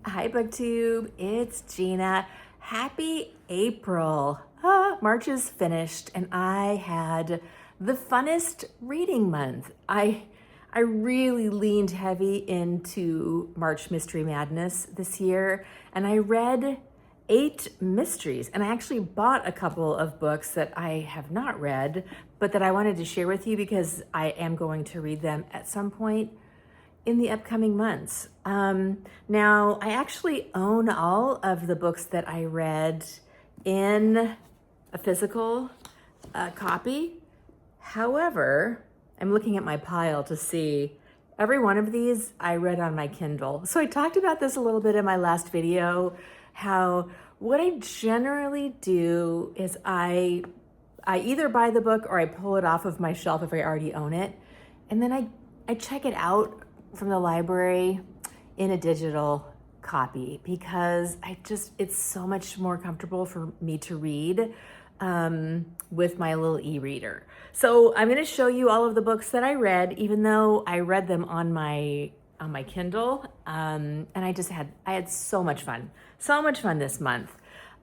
Hi, BookTube. It's Gina. Happy April. March is finished, and I had the funnest reading month. I really leaned heavy into March Mystery Madness this year, and I read 8 mysteries. And I actually bought a couple of books that I have not read, but that I wanted to share with you because I am going to read them at some point in the upcoming months. Now, I actually own all of the books that I read in a physical copy. However, I'm looking at my pile to see every one of these I read on my Kindle. So I talked about this a little bit in my last video, how what I generally do is I either buy the book or I pull it off of my shelf if I already own it. And then I check it out from the library in a digital copy because it's so much more comfortable for me to read with my little e-reader. So I'm going to show you all of the books that I read, even though I read them on my Kindle. And I had so much fun this month.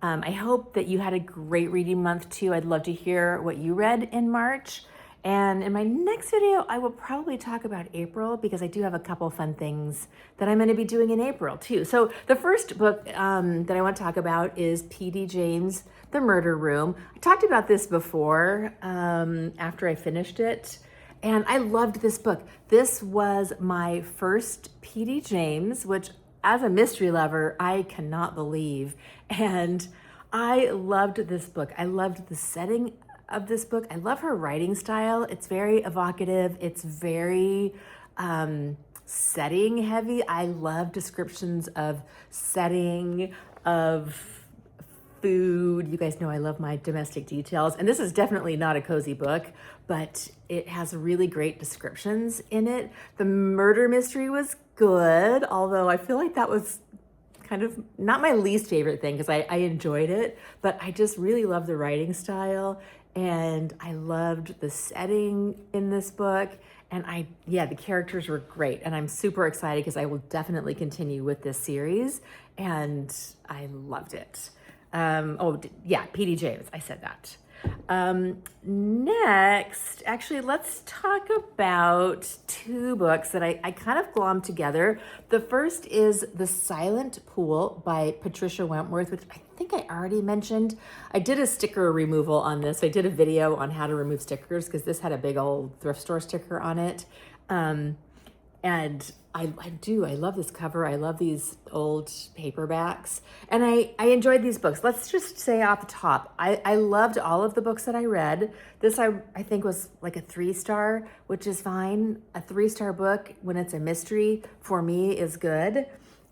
I hope that you had a great reading month too. I'd love to hear what you read in March. And in my next video, I will probably talk about April because I do have a couple fun things that I'm going to be doing in April too. So the first book that I want to talk about is P.D. James' The Murder Room. I talked about this before after I finished it, and I loved this book. This was my first P.D. James, which as a mystery lover, I cannot believe. And I loved this book. I loved the setting of this book. I love her writing style. It's very evocative. It's very setting heavy. I love descriptions of setting, of food. You guys know I love my domestic details. And this is definitely not a cozy book, but it has really great descriptions in it. The murder mystery was good, although I feel like that was kind of not my least favorite thing because I enjoyed it, but I just really love the writing style. And I loved the setting in this book. And the characters were great. And I'm super excited because I will definitely continue with this series. And I loved it. P.D. James, I said that. Next, actually, let's talk about 2 books that I kind of glommed together. The first is The Silent Pool by Patricia Wentworth, which I think I already mentioned. I did a sticker removal on this. I did a video on how to remove stickers because this had a big old thrift store sticker on it. And I love this cover. I love these old paperbacks. And I enjoyed these books. Let's just say off the top, I loved all of the books that I read. This I think was like a 3-star, which is fine. A 3-star book when it's a mystery for me is good.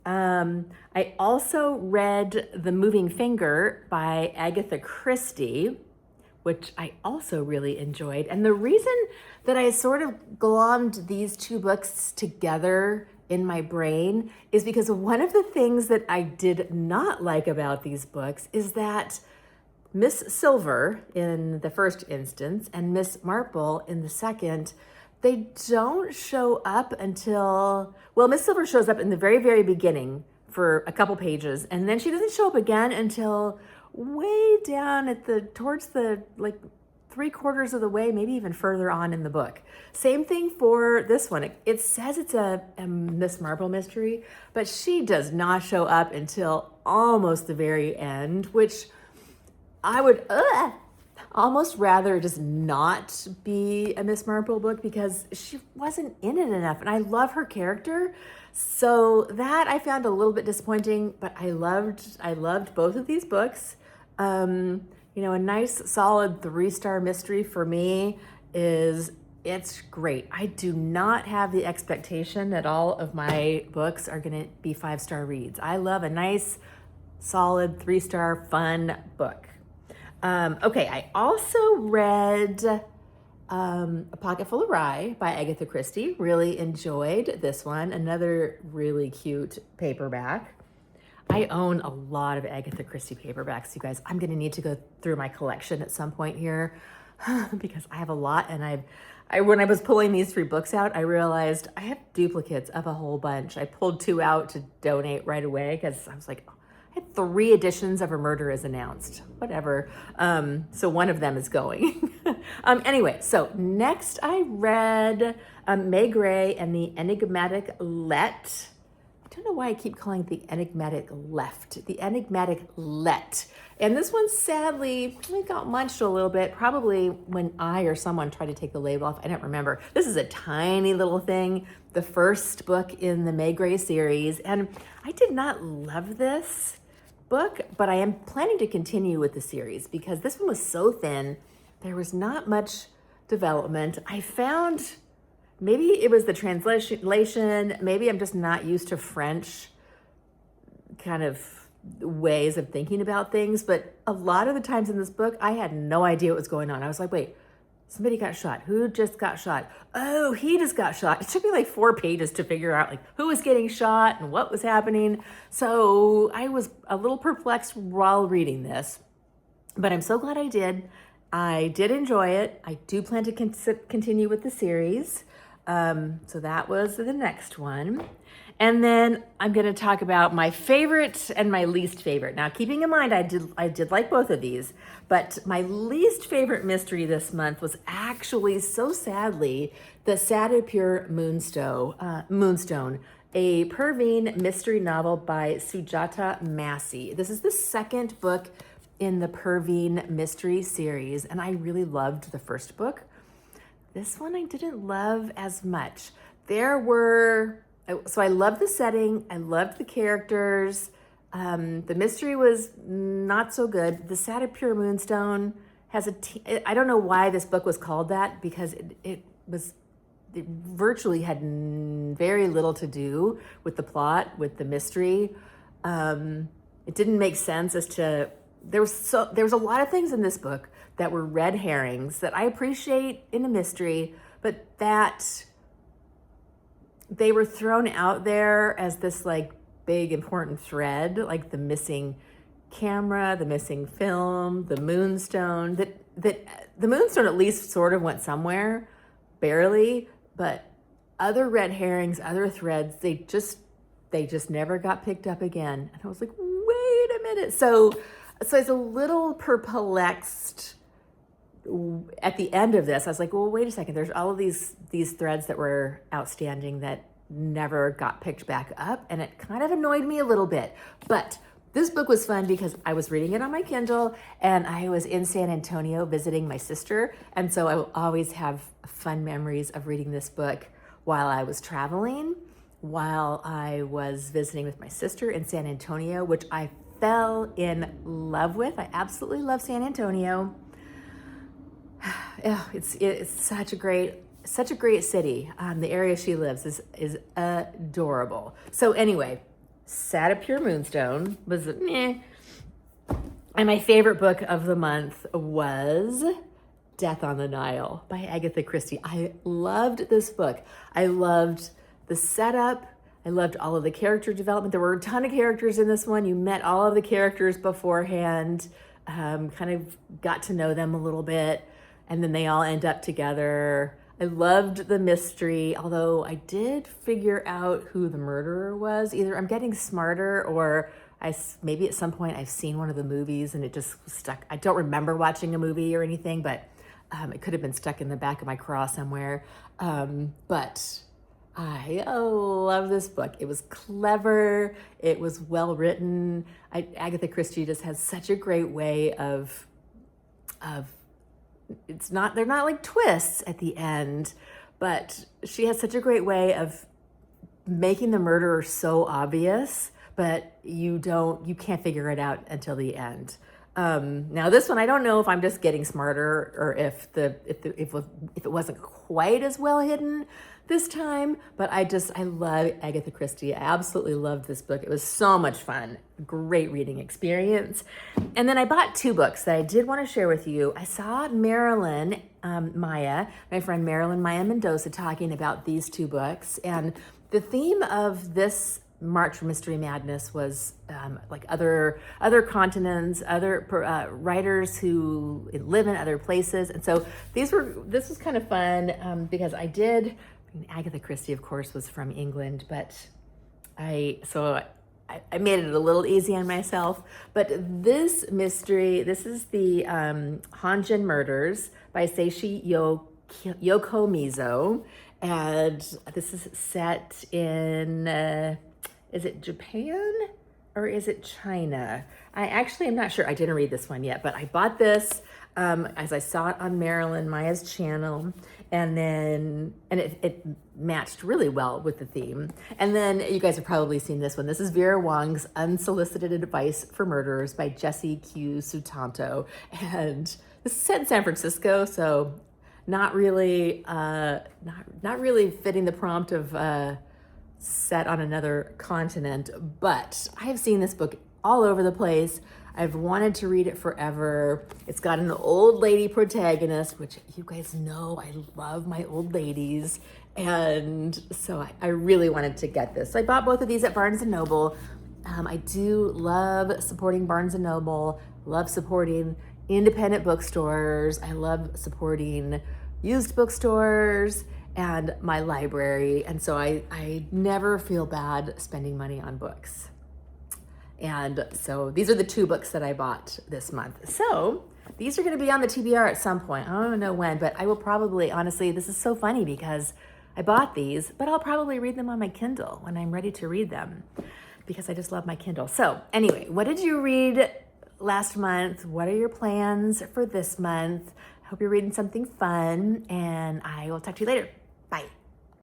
I also read The Moving Finger by Agatha Christie, which I also really enjoyed. And the reason that I sort of glommed these 2 books together in my brain is because one of the things that I did not like about these books is that Miss Silver in the first instance and Miss Marple in the second, they don't show up until, Miss Silver shows up in the very, very beginning for a couple pages, and then she doesn't show up again until way down towards the 3/4 of the way, maybe even further on in the book. Same thing for this one. It says it's a Miss Marple mystery, but she does not show up until almost the very end, which I would almost rather just not be a Miss Marple book because she wasn't in it enough. And I love her character. So that I found a little bit disappointing, but I loved both of these books. A nice solid 3-star mystery for me it's great. I do not have the expectation that all of my books are going to be 5-star reads. I love a nice solid 3-star fun book. I also read A Pocket Full of Rye by Agatha Christie. Really enjoyed this one. Another really cute paperback. I own a lot of Agatha Christie paperbacks, you guys. I'm going to need to go through my collection at some point here. because I have a lot, and when I was pulling these 3 books out, I realized I have duplicates of a whole bunch. I pulled 2 out to donate right away because I was like, oh, I had 3 editions of A Murder Is Announced. Whatever. So one of them is going. Anyway, so next I read Meg Gray and the Enigmatic Let. I don't know why I keep calling it the Enigmatic Left. The Enigmatic Let. And this one, sadly, it got munched a little bit, probably when I or someone tried to take the label off. I don't remember. This is a tiny little thing, the first book in the Meg Gray series. And I did not love this book, but I am planning to continue with the series because this one was so thin. There was not much development. I found, maybe it was the translation, maybe I'm just not used to French kind of ways of thinking about things, but a lot of the times in this book, I had no idea what was going on. I was like, wait, somebody got shot. Who just got shot? Oh, he just got shot. It took me like 4 pages to figure out like who was getting shot and what was happening. So I was a little perplexed while reading this, but I'm so glad I did. I did enjoy it. I do plan to continue with the series. So that was the next one. And then I'm going to talk about my favorite and my least favorite. Now, keeping in mind, I did like both of these, but my least favorite mystery this month was actually, so sadly, the Satipur Moonstone, a Perveen mystery novel by Sujata Massey. This is the second book in the Perveen mystery series, and I really loved the first book. This one I didn't love as much. So I loved the setting, I loved the characters. The mystery was not so good. The Satipur Moonstone has I don't know why this book was called that, because it virtually had very little to do with the plot, with the mystery. It didn't make sense as to, there was a lot of things in this book that were red herrings that I appreciate in a mystery, but that they were thrown out there as this like big important thread, like the missing camera, the missing film, the moonstone, that the moonstone at least sort of went somewhere, barely, but other red herrings, other threads, they just never got picked up again. And I was like, wait a minute. So I was a little perplexed at the end of this. I was like, well, wait a second. There's all of these threads that were outstanding that never got picked back up. And it kind of annoyed me a little bit. But this book was fun because I was reading it on my Kindle and I was in San Antonio visiting my sister. And so I will always have fun memories of reading this book while I was traveling, while I was visiting with my sister in San Antonio, which I fell in love with. I absolutely love San Antonio. It's such a great city. The area she lives is adorable. So anyway, Satipur Moonstone was meh. And my favorite book of the month was Death on the Nile by Agatha Christie. I loved this book. I loved the setup. I loved all of the character development. There were a ton of characters in this one. You met all of the characters beforehand, kind of got to know them a little bit, and then they all end up together. I loved the mystery, although I did figure out who the murderer was. Either I'm getting smarter or maybe at some point I've seen one of the movies and it just stuck. I don't remember watching a movie or anything, but it could have been stuck in the back of my craw somewhere. But I love this book. It was clever. It was well written. Agatha Christie just has such a great way of they're not like twists at the end, but she has such a great way of making the murderer so obvious, but you can't figure it out until the end. Now this one, I don't know if I'm just getting smarter or if it wasn't quite as well hidden this time, but I love Agatha Christie. I absolutely loved this book. It was so much fun. Great reading experience. And then I bought 2 books that I did want to share with you. I saw Marilyn Maya, my friend Marilyn Maya Mendoza, talking about these 2 books. And the theme of this March for Mystery Madness was like other continents, other writers who live in other places, and so this was kind of fun because Agatha Christie, of course, was from England, but I made it a little easy on myself. But this mystery, this is the Hanjin Murders by Seishi Yoko Mizo, and this is set in is it Japan or is it China? I actually am not sure. I didn't read this one yet, but I bought this as I saw it on Marilyn Maya's channel, and it matched really well with the theme. And then you guys have probably seen this one. This is Vera Wong's Unsolicited Advice for Murderers by Jesse Q. Sutanto, and this is set in San Francisco, so not really fitting the prompt of set on another continent, but I have seen this book all over the place. I've wanted to read it forever. It's got an old lady protagonist, which you guys know I love my old ladies, and so I really wanted to get this. So I bought both of these at Barnes & Noble. I do love supporting Barnes & Noble, love supporting independent bookstores. I love supporting used bookstores and my library, and so I never feel bad spending money on books. And so these are the 2 books that I bought this month. So these are going to be on the TBR at some point. I don't know when, but I will probably, honestly, this is so funny because I bought these, but I'll probably read them on my Kindle when I'm ready to read them because I just love my Kindle. So anyway, what did you read last month? What are your plans for this month? I hope you're reading something fun, and I will talk to you later. Bye.